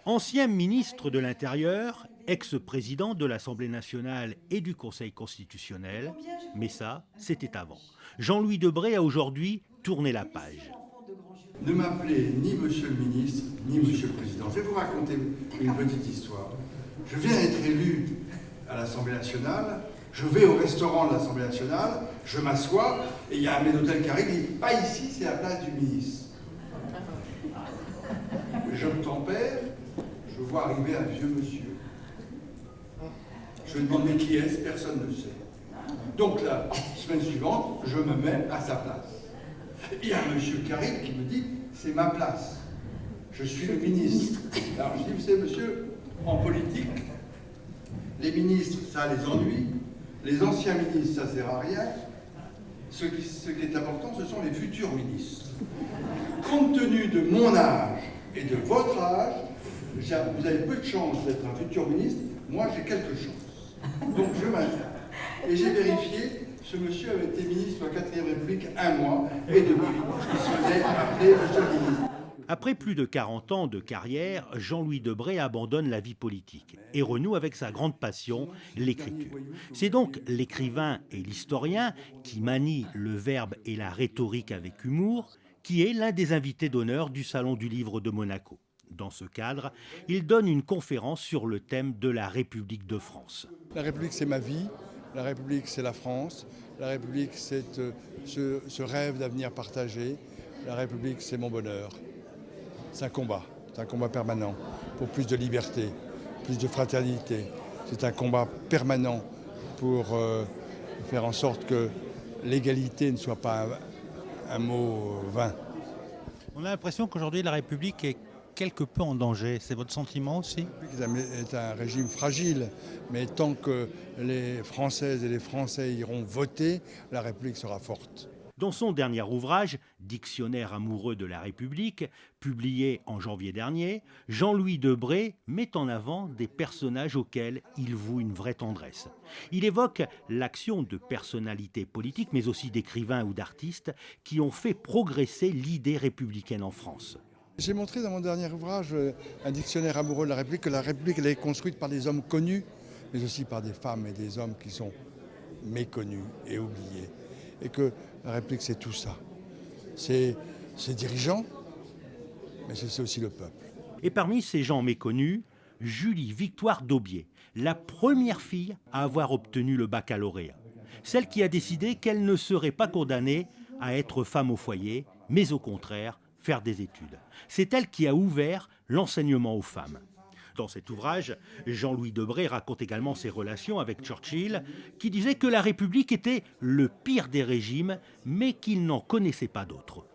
Ancien ministre de l'Intérieur, ex-président de l'Assemblée nationale et du Conseil constitutionnel, mais ça, c'était avant. Jean-Louis Debré a aujourd'hui tourné la page. Ne m'appelez ni monsieur le ministre, ni monsieur le président. Je vais vous raconter une petite histoire. Je viens d'être élu à l'Assemblée nationale, je vais au restaurant de l'Assemblée nationale, je m'assois, et il y a un maître d'hôtel qui arrive et dit « Pas ici, c'est la place du ministre ». Je me tempère, je vois arriver un vieux monsieur. Je lui demande « Mais qui est-ce ?» Personne ne sait. Donc la semaine suivante, je me mets à sa place. Il y a un monsieur qui arrive qui me dit « C'est ma place. Je suis le ministre. » Alors je dis « Vous savez, monsieur, en politique, les ministres, ça les ennuie. Les anciens ministres, ça sert à rien. Ce qui est important, ce sont les futurs ministres. Compte tenu de mon âge et de votre âge, vous avez peu de chance d'être un futur ministre. Moi, j'ai quelques chances. Donc je m'inscris. Et j'ai vérifié, ce monsieur avait été ministre de la 4e République 1 mois, et depuis, il se faisait appeler monsieur le ministre. Après plus de 40 ans de carrière, Jean-Louis Debré abandonne la vie politique et renoue avec sa grande passion, l'écriture. C'est donc l'écrivain et l'historien qui manie le verbe et la rhétorique avec humour, qui est l'un des invités d'honneur du Salon du Livre de Monaco. Dans ce cadre, il donne une conférence sur le thème de la République de France. La République, c'est ma vie. La République, c'est la France. La République, c'est ce rêve d'avenir partagé. La République, c'est mon bonheur. C'est un combat permanent pour plus de liberté, plus de fraternité. C'est un combat permanent pour faire en sorte que l'égalité ne soit pas un mot vain. On a l'impression qu'aujourd'hui la République est quelque peu en danger. C'est votre sentiment aussi ? La République est un régime fragile, mais tant que les Françaises et les Français iront voter, la République sera forte. Dans son dernier ouvrage, Dictionnaire amoureux de la République, publié en janvier dernier, Jean-Louis Debré met en avant des personnages auxquels il voue une vraie tendresse. Il évoque l'action de personnalités politiques, mais aussi d'écrivains ou d'artistes qui ont fait progresser l'idée républicaine en France. J'ai montré dans mon dernier ouvrage, un dictionnaire amoureux de la République, que la République elle est construite par des hommes connus, mais aussi par des femmes et des hommes qui sont méconnus et oubliés. Et que la République, c'est tout ça. C'est ses dirigeants, mais c'est aussi le peuple. Et parmi ces gens méconnus, Julie Victoire d'Aubier, la première fille à avoir obtenu le baccalauréat. Celle qui a décidé qu'elle ne serait pas condamnée à être femme au foyer, mais au contraire, faire des études. C'est elle qui a ouvert l'enseignement aux femmes. Dans cet ouvrage, Jean-Louis Debré raconte également ses relations avec Churchill, qui disait que la République était le pire des régimes, mais qu'il n'en connaissait pas d'autres.